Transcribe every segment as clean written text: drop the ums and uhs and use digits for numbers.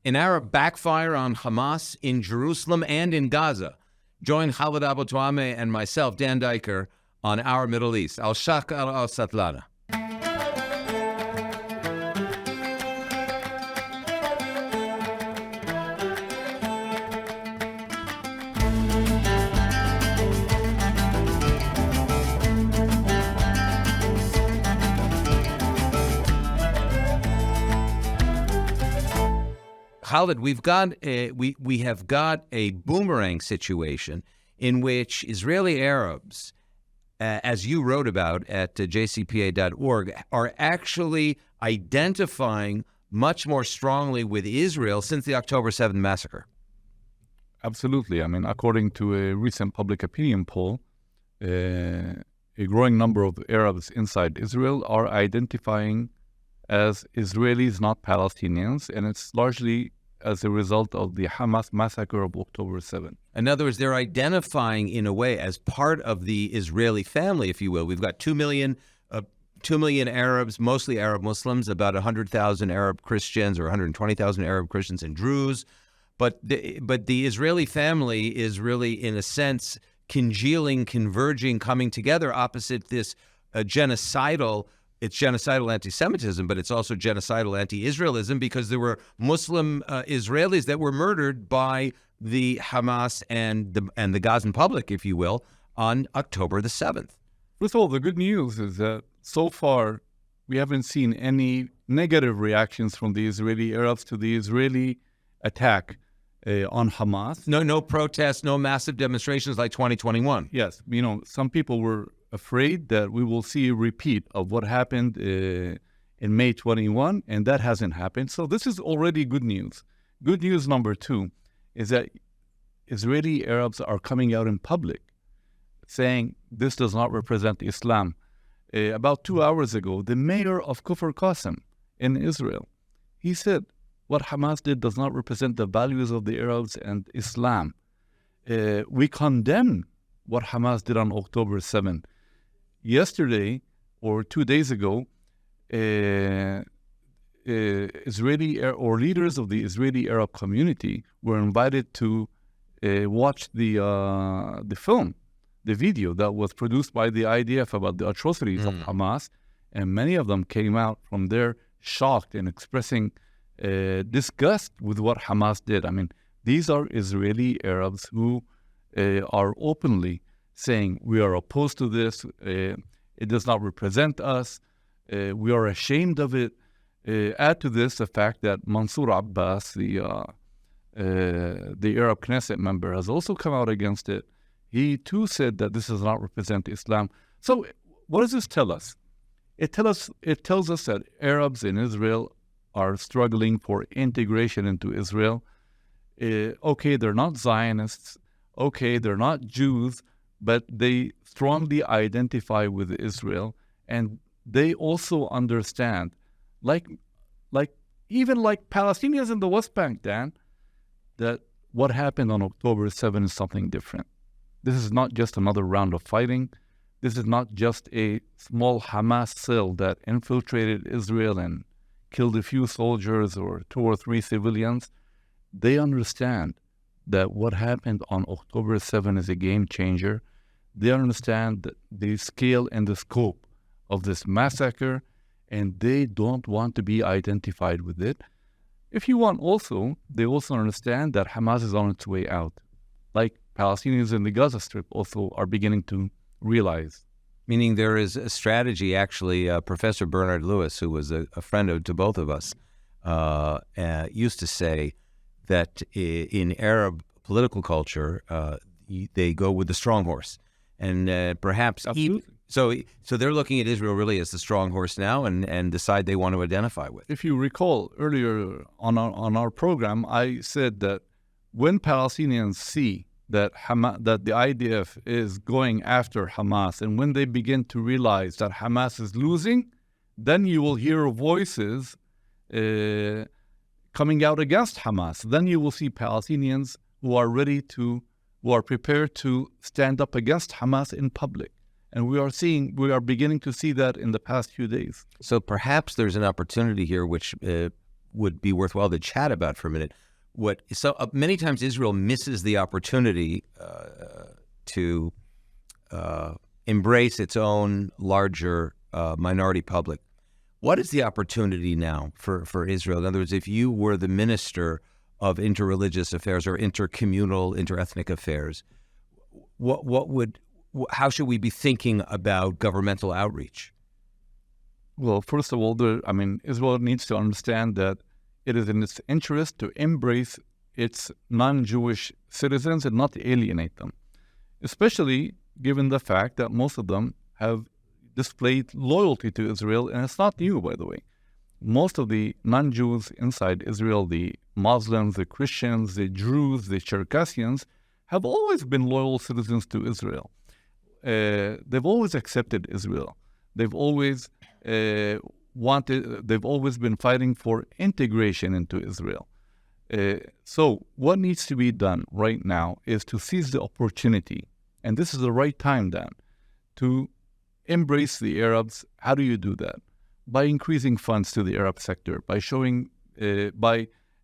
An Arab backfire on Hamas in Jerusalem and in Gaza. Join Khaled Abu Toameh and myself, Dan Diker, on Our Middle East. Al-Shaq al-Satlana. Khaled, we have got a boomerang situation in which Israeli Arabs, as you wrote about at jcpa.org, are actually identifying much more strongly with Israel since the October 7th massacre. Absolutely. I mean, according to a recent public opinion poll, a growing number of Arabs inside Israel are identifying as Israelis, not Palestinians, and it's largely as a result of the Hamas massacre of October 7th. In other words, they're identifying in a way as part of the Israeli family, if you will. We've got 2 million Arabs, mostly Arab Muslims, about 100,000 Arab Christians or 120,000 Arab Christians and Druze. But the Israeli family is really, in a sense, congealing, converging, coming together opposite this genocidal. It's genocidal anti-Semitism, but it's also genocidal anti-Israelism because there were Muslim Israelis that were murdered by the Hamas and the Gazan public, if you will, on October the 7th. First of all, the good news is that so far we haven't seen any negative reactions from the Israeli Arabs to the Israeli attack on Hamas. No protests, no massive demonstrations like 2021. Yes, some people were afraid that we will see a repeat of what happened in May 21, and that hasn't happened. So this is already good news. Good news number two is that Israeli Arabs are coming out in public saying this does not represent Islam. About 2 hours ago, the mayor of Kfar Qasim in Israel, he said what Hamas did does not represent the values of the Arabs and Islam. We condemn what Hamas did on October 7th. Yesterday, or 2 days ago, Israeli or leaders of the Israeli Arab community were invited to watch the film, the video that was produced by the IDF about the atrocities of Hamas, and many of them came out from there shocked and expressing disgust with what Hamas did. I mean, these are Israeli Arabs who are openly saying we are opposed to this, it does not represent us, we are ashamed of it. Add to this the fact that Mansour Abbas, the Arab Knesset member, has also come out against it. He too said that this does not represent Islam. So what does this tell us? It tells us that Arabs in Israel are struggling for integration into Israel. Okay, they're not Zionists. Okay, they're not Jews, but they strongly identify with Israel, and they also understand, even like Palestinians in the West Bank, Dan, that what happened on October 7th is something different. This is not just another round of fighting. This is not just a small Hamas cell that infiltrated Israel and killed a few soldiers or 2 or 3 civilians. They understand that what happened on October 7th is a game changer. They understand the scale and the scope of this massacre, and they don't want to be identified with it. If you want also, they also understand that Hamas is on its way out, like Palestinians in the Gaza Strip also are beginning to realize. Meaning there is a strategy, actually, Professor Bernard Lewis, who was a friend to both of us, used to say that in Arab political culture, they go with the strong horse. And perhaps so they're looking at Israel really as the strong horse now and decide they want to identify with. If you recall earlier on our program, I said that when Palestinians see that the IDF is going after Hamas, and when they begin to realize that Hamas is losing, then you will hear voices coming out against Hamas. Then you will see Palestinians who are prepared to stand up against Hamas in public. And we are beginning to see that in the past few days. So perhaps there's an opportunity here which would be worthwhile to chat about for a minute. Many times Israel misses the opportunity to embrace its own larger minority public. What is the opportunity now for Israel? In other words, if you were the minister of interreligious affairs or intercommunal, interethnic affairs, how should we be thinking about governmental outreach? Well, first of all, Israel needs to understand that it is in its interest to embrace its non-Jewish citizens and not alienate them, especially given the fact that most of them have displayed loyalty to Israel, and it's not new, by the way. Most of the non-Jews inside Israel, the Muslims, the Christians, the Druze, the Circassians, have always been loyal citizens to Israel. They've always accepted Israel. They've always they've always been fighting for integration into Israel. So what needs to be done right now is to seize the opportunity, and this is the right time then, to embrace the Arabs. How do you do that? By increasing funds to the Arab sector, by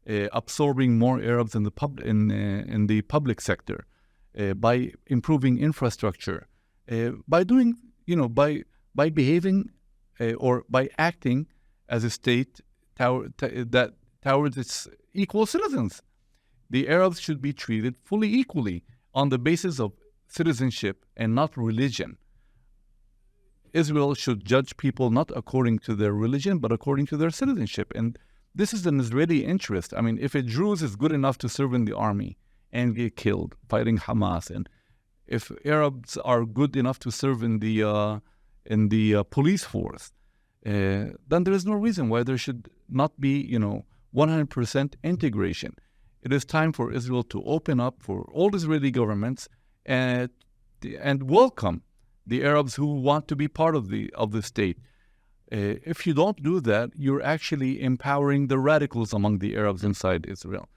absorbing more Arabs in the public sector, by improving infrastructure, by behaving or by acting as a state towards its equal citizens. The Arabs should be treated fully equally on the basis of citizenship and not religion. Israel should judge people not according to their religion, but according to their citizenship. And this is an Israeli interest. I mean, if a Druze is good enough to serve in the army and get killed fighting Hamas, and if Arabs are good enough to serve in the police force, then there is no reason why there should not be, 100% integration. It is time for Israel to open up for all Israeli governments and welcome the Arabs who want to be part of the state. If you don't do that, you're actually empowering the radicals among the Arabs inside Israel.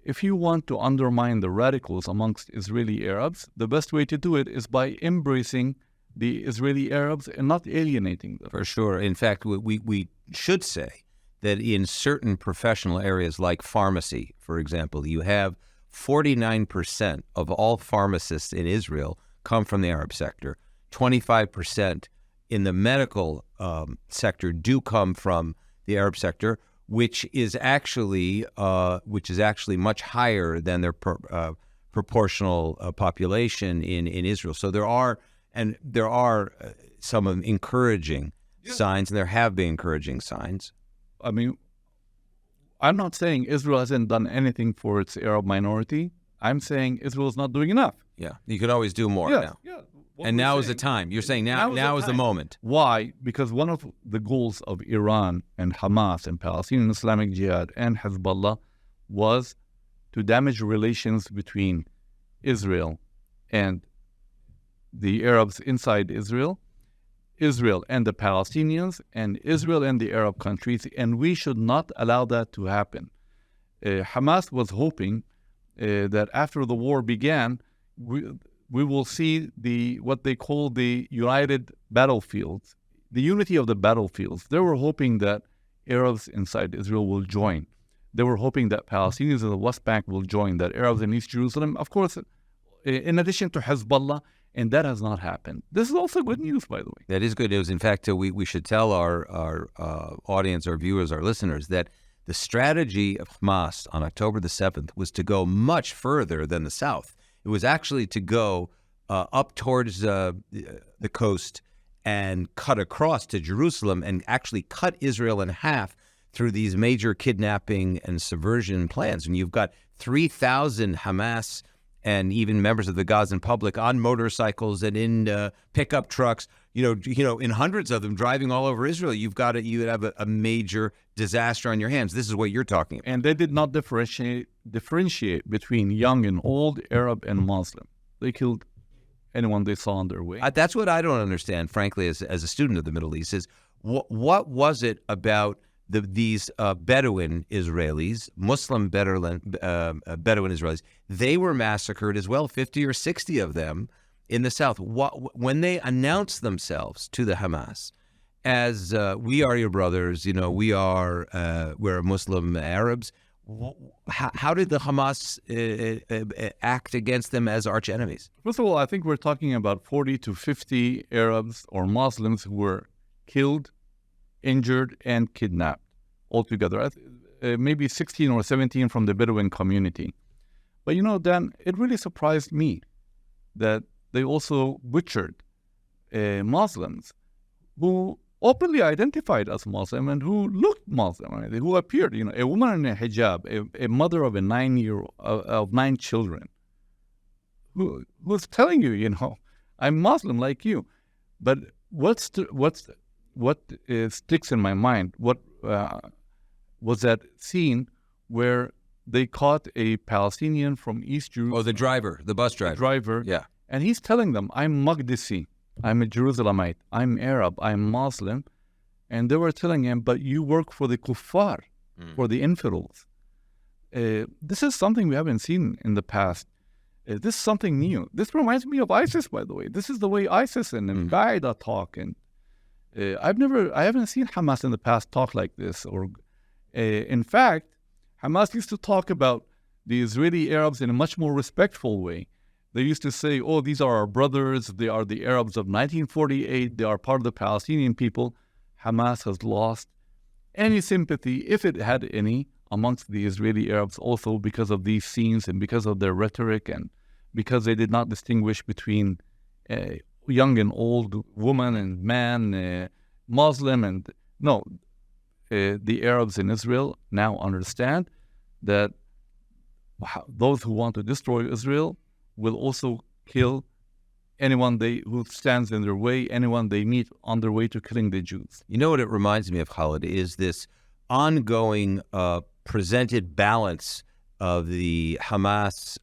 If you want to undermine the radicals amongst Israeli Arabs, the best way to do it is by embracing the Israeli Arabs and not alienating them. For sure. In fact, we should say that in certain professional areas like pharmacy, for example, you have 49% of all pharmacists in Israel come from the Arab sector. 25% in the medical sector do come from the Arab sector, which is actually much higher than their proportional population in Israel. So there are some encouraging signs, and there have been encouraging signs. I mean, I'm not saying Israel hasn't done anything for its Arab minority. I'm saying Israel is not doing enough. Yeah, you can always do more now. Yeah. And now is the time. You're saying now is the moment. Why? Because one of the goals of Iran and Hamas and Palestinian Islamic Jihad and Hezbollah was to damage relations between Israel and the Arabs inside Israel, Israel and the Palestinians, and Israel and the Arab countries, and we should not allow that to happen. Hamas was hoping that after the war began, we will see what they call the united battlefields, the unity of the battlefields. They were hoping that Arabs inside Israel will join. They were hoping that Palestinians in the West Bank will join, that Arabs in East Jerusalem, of course, in addition to Hezbollah, and that has not happened. This is also good news, by the way. That is good news. In fact, we should tell our audience, our viewers, our listeners, that the strategy of Hamas on October the 7th was to go much further than the South. It was actually to go up towards the coast and cut across to Jerusalem and actually cut Israel in half through these major kidnapping and subversion plans. And you've got 3,000 Hamas and even members of the Gazan public on motorcycles and in pickup trucks, in hundreds of them driving all over Israel. You would have a major disaster on your hands. This is what you're talking about. And they did not differentiate between young and old, Arab and Muslim. They killed anyone they saw on their way. That's what I don't understand, frankly, as a student of the Middle East, is what was it about these Bedouin Israelis, Muslim Bedouin Israelis? They were massacred as well, 50 or 60 of them in the south. When they announced themselves to the Hamas as we are your brothers, we're Muslim Arabs. How did the Hamas act against them as arch enemies? First of all, I think we're talking about 40 to 50 Arabs or Muslims who were killed, injured, and kidnapped altogether. Maybe 16 or 17 from the Bedouin community. But Dan, it really surprised me that they also butchered Muslims who openly identified as Muslim and who looked Muslim, who appeared, a woman in a hijab, a mother of of 9 children, who's telling you, I'm Muslim like you. But what sticks in my mind? What was that scene where they caught a Palestinian from East Jerusalem? Oh, the bus driver. Yeah. And he's telling them, I'm Maqdisi, I'm a Jerusalemite, I'm Arab, I'm Muslim. And they were telling him, but you work for the kuffar, for the infidels. This is something we haven't seen in the past. This is something new. This reminds me of ISIS, by the way. This is the way ISIS and Al-Qaeda talk. And I haven't seen Hamas in the past talk like this. Or, in fact, Hamas used to talk about the Israeli Arabs in a much more respectful way. They used to say, oh, these are our brothers. They are the Arabs of 1948. They are part of the Palestinian people. Hamas has lost any sympathy, if it had any, amongst the Israeli Arabs also because of these scenes and because of their rhetoric and because they did not distinguish between young and old, woman and man, Muslim and... No, the Arabs in Israel now understand that those who want to destroy Israel will also kill anyone who stands in their way, anyone they meet on their way to killing the Jews. You know what it reminds me of, Khaled, is this ongoing presented balance of the Hamas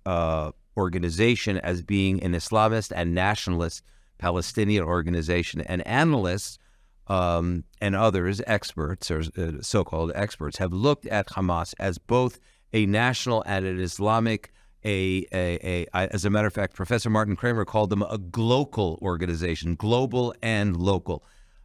organization as being an Islamist and nationalist Palestinian organization. And analysts and others, experts or so-called experts, have looked at Hamas as both a national and an Islamic. As a matter of fact, Professor Martin Kramer called them a glocal organization, global and local.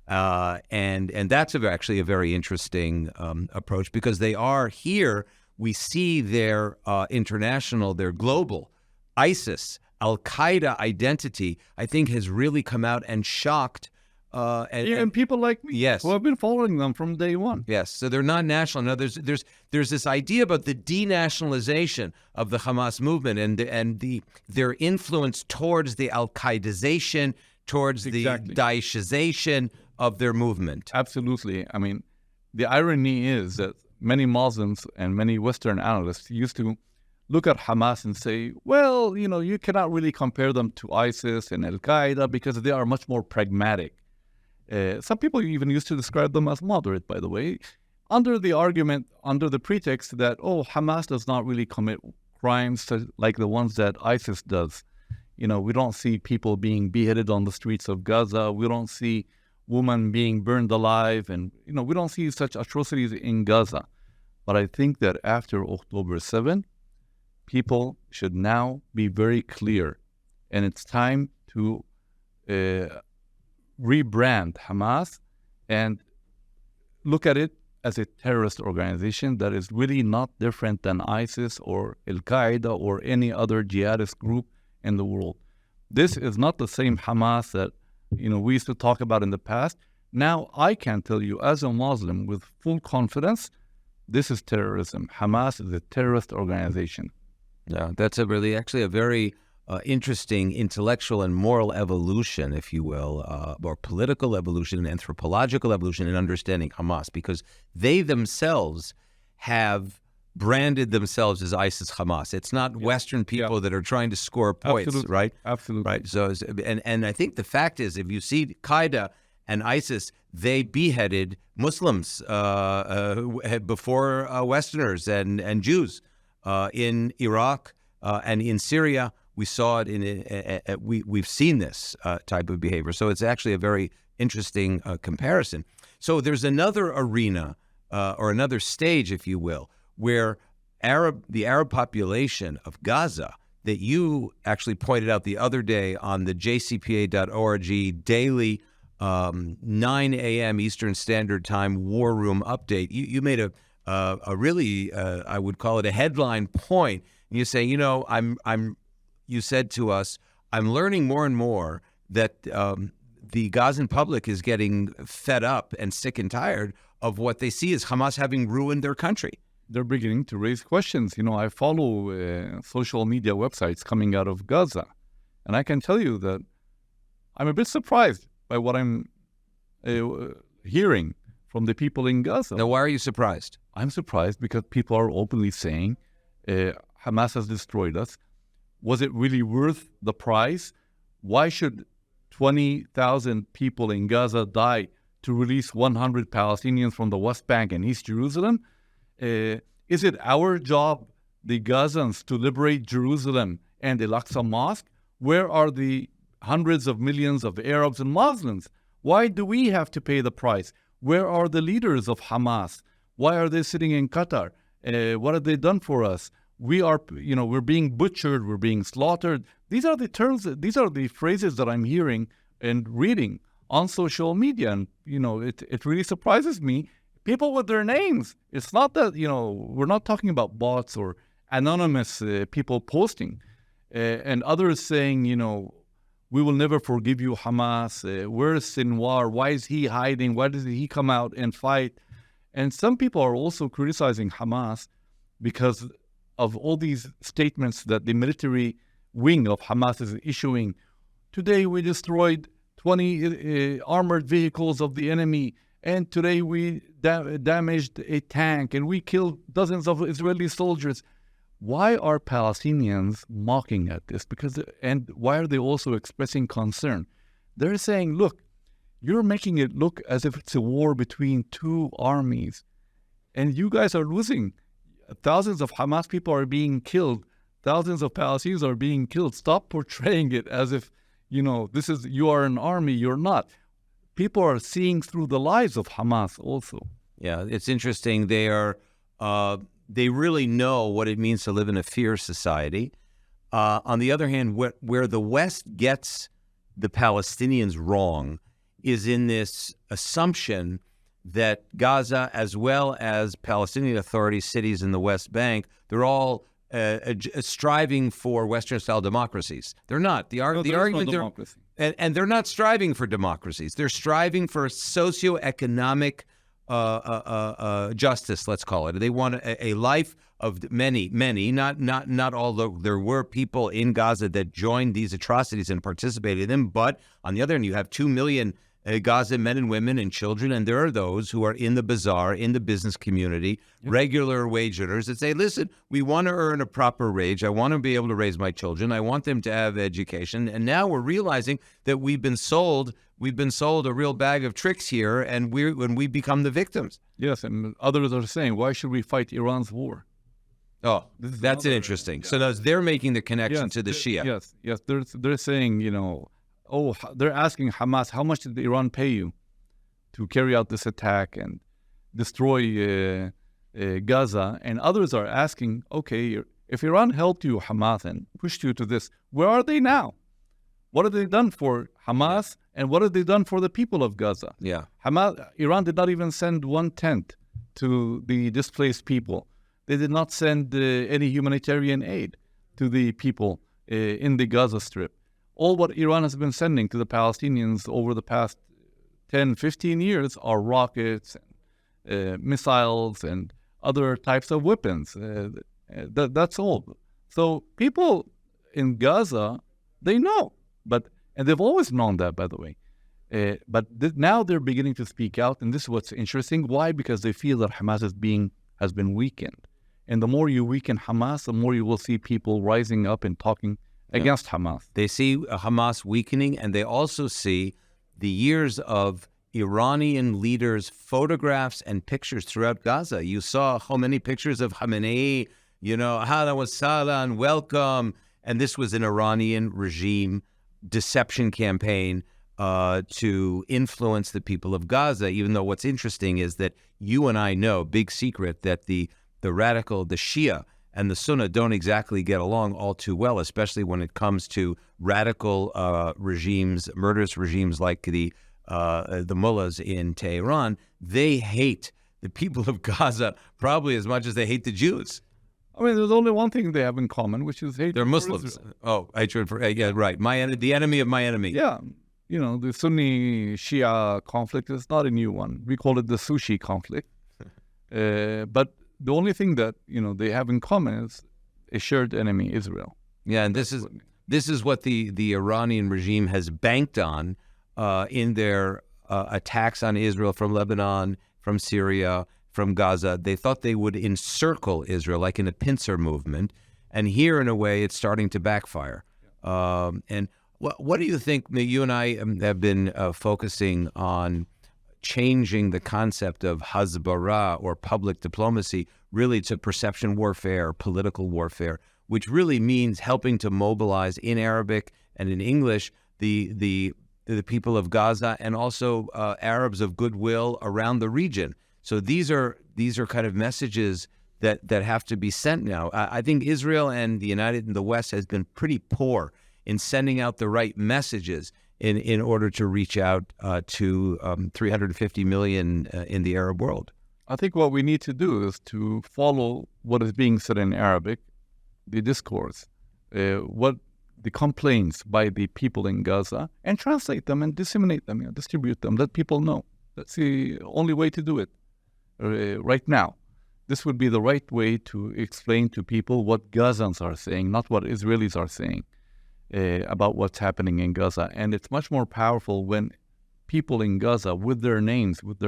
And that's actually a very interesting approach because they are here. We see their international, their global ISIS, Al-Qaeda identity, I think, has really come out and shocked. And people like me, yes, who have been following them from day one. Yes, so they're not national. Now, there's this idea about the denationalization of the Hamas movement and their influence towards the Al-Qaedization, towards the Daeshization of their movement. Absolutely. I mean, the irony is that many Muslims and many Western analysts used to look at Hamas and say, well, you cannot really compare them to ISIS and Al-Qaeda because they are much more pragmatic. Some people even used to describe them as moderate, by the way, under the pretext that, Hamas does not really commit crimes like the ones that ISIS does. We don't see people being beheaded on the streets of Gaza. We don't see women being burned alive. And, we don't see such atrocities in Gaza. But I think that after October 7, people should now be very clear. And it's time to rebrand Hamas and look at it as a terrorist organization that is really not different than ISIS or Al-Qaeda or any other jihadist group in the world. This is not the same Hamas that we used to talk about in the past. Now I can tell you as a Muslim with full confidence, this is terrorism. Hamas is a terrorist organization. Yeah, that's actually a very interesting intellectual and moral evolution, if you will, or political evolution and anthropological evolution in understanding Hamas, because they themselves have branded themselves as ISIS Hamas. It's not Western people that are trying to score points, Absolutely. right? Absolutely. Right. So, and I think the fact is, if you see Qaeda and ISIS, they beheaded Muslims before Westerners and Jews in Iraq and in Syria. We saw it we've seen this type of behavior. So it's actually a very interesting comparison. So there's another arena or another stage, if you will, where the Arab population of Gaza that you actually pointed out the other day on the jcpa.org daily 9 a.m. Eastern Standard Time War Room update, you made a really, I would call it a headline point. And you say, you said to us, I'm learning more and more that the Gazan public is getting fed up and sick and tired of what they see as Hamas having ruined their country. They're beginning to raise questions. I follow social media websites coming out of Gaza, and I can tell you that I'm a bit surprised by what I'm hearing from the people in Gaza. Now, why are you surprised? I'm surprised because people are openly saying Hamas has destroyed us. Was it really worth the price? Why should 20,000 people in Gaza die to release 100 Palestinians from the West Bank and East Jerusalem? Is it our job, the Gazans, to liberate Jerusalem and the Al-Aqsa Mosque? Where are the hundreds of millions of Arabs and Muslims? Why do we have to pay the price? Where are the leaders of Hamas? Why are they sitting in Qatar? What have they done for us? We're being butchered, we're being slaughtered. These are the terms, these are the phrases that I'm hearing and reading on social media. And, it really surprises me. People with their names. It's not that, we're not talking about bots or anonymous people posting. And others saying, we will never forgive you, Hamas. Where's Sinwar? Why is he hiding? Why does he come out and fight? And some people are also criticizing Hamas because of all these statements that the military wing of Hamas is issuing. Today we destroyed 20 armored vehicles of the enemy, and today we damaged a tank, and we killed dozens of Israeli soldiers. Why are Palestinians mocking at this? And why are they also expressing concern? They're saying, look, you're making it look as if it's a war between two armies, and you guys are losing. Thousands of Hamas people are being killed. Thousands of Palestinians are being killed. Stop portraying it as if, you are an army. You're not. People are seeing through the lies of Hamas also. Yeah, it's interesting. They really know what it means to live in a fear society. On the other hand, where the West gets the Palestinians wrong is in this assumption that Gaza, as well as Palestinian Authority cities in the West Bank, they're all striving for Western-style democracies. They're not. The argument, and they're not striving for democracies. They're striving for socioeconomic justice, let's call it. They want a life of many, not all. There were people in Gaza that joined these atrocities and participated in them. But on the other hand, you have 2 million Gaza men and women and children, and there are those who are in the bazaar, in the business community, regular wage earners that say, listen, we want to earn a proper wage. I want to be able to raise my children. I want them to have education. And now we're realizing that we've been sold a real bag of tricks here, and when we become the victims. Yes, and others are saying, why should we fight Iran's war? Oh, that's interesting. Yeah. So they're making the connection to the Shia. Yes. They're saying, they're asking Hamas, how much did Iran pay you to carry out this attack and destroy Gaza? And others are asking, okay, if Iran helped you, Hamas, and pushed you to this, where are they now? What have they done for Hamas, and what have they done for the people of Gaza? Yeah, Iran did not even send 1/10 to the displaced people. They did not send any humanitarian aid to the people in the Gaza Strip. All what Iran has been sending to the Palestinians over the past 10, 15 years are rockets, missiles, and other types of weapons. That's all. So people in Gaza, they know, and they've always known that, by the way. Now they're beginning to speak out, and this is what's interesting. Why? Because they feel that Hamas has been weakened. And the more you weaken Hamas, the more you will see people rising up and talking against Hamas. They see Hamas weakening, and they also see the years of Iranian leaders' photographs and pictures throughout Gaza. You saw how many pictures of Khamenei, Ahlan wa sahlan, welcome. And this was an Iranian regime deception campaign to influence the people of Gaza, even though what's interesting is that you and I know, big secret, that the Shia and the Sunnah don't exactly get along all too well, especially when it comes to radical regimes, murderous regimes like the the mullahs in Tehran, they hate the people of Gaza probably as much as they hate the Jews. I mean, there's only one thing they have in common, which is hatred. They're for Muslims. Israel. Oh, hatred for, yeah, right. The enemy of my enemy. Yeah. The Sunni-Shia conflict is not a new one. We call it the sushi conflict. But the only thing that, they have in common is a shared enemy, Israel. Yeah, and this is what the Iranian regime has banked on in their attacks on Israel from Lebanon, from Syria, from Gaza. They thought they would encircle Israel like in a pincer movement, and here, in a way, it's starting to backfire. And what do you think? You and I have been focusing on changing the concept of hasbara, or public diplomacy, really to perception warfare, political warfare, which really means helping to mobilize in Arabic and in English the people of Gaza, and also Arabs of goodwill around the region. So these are kind of messages that have to be sent now. I think Israel and the West has been pretty poor in sending out the right messages in order to reach out to 350 million in the Arab world. I think what we need to do is to follow what is being said in Arabic, the discourse, what the complaints by the people in Gaza, and translate them and disseminate them, distribute them, let people know. That's the only way to do it right now. This would be the right way to explain to people what Gazans are saying, not what Israelis are saying about what's happening in Gaza. And it's much more powerful when people in Gaza, with their names, with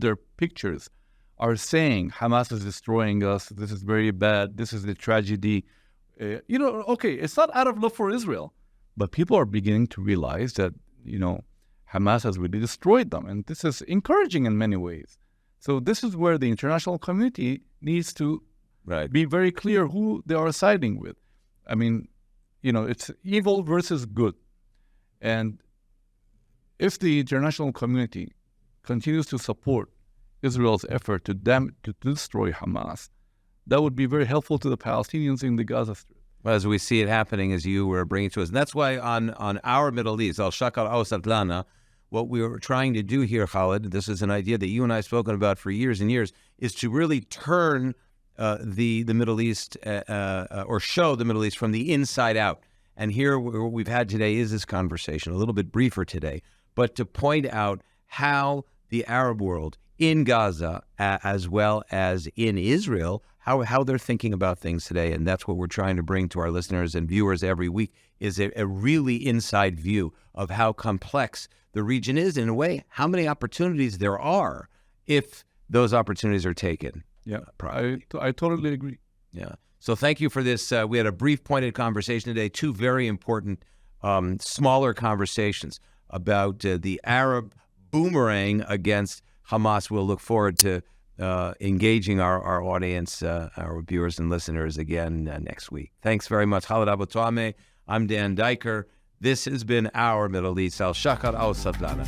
their pictures, are saying Hamas is destroying us, this is very bad, this is a tragedy. Okay, it's not out of love for Israel, but people are beginning to realize that, Hamas has really destroyed them, and this is encouraging in many ways. So this is where the international community needs to be very clear who they are siding with. I mean, it's evil versus good. And if the international community continues to support Israel's effort to destroy Hamas, that would be very helpful to the Palestinians in the Gaza Strip. Well, as we see it happening, as you were bringing to us. And that's why on our Middle East, Al-Shakal Al-Satlana, what we were trying to do here, Khaled, this is an idea that you and I have spoken about for years and years, is to really turn the Middle East or show the Middle East from the inside out. And here what we've had today is this conversation, a little bit briefer today, but to point out how the Arab world in Gaza, as well as in Israel, how they're thinking about things today. And that's what we're trying to bring to our listeners and viewers every week, is a really inside view of how complex the region is, in a way, how many opportunities there are if those opportunities are taken. Yeah, I totally agree. Yeah. So thank you for this. We had a brief, pointed conversation today, two very important, smaller conversations about the Arab boomerang against Hamas. We'll look forward to engaging our audience, our viewers and listeners again next week. Thanks very much. Khaled Abu Toameh. I'm Dan Diker. This has been Our Middle East. Al-Shakal Al-Satlana.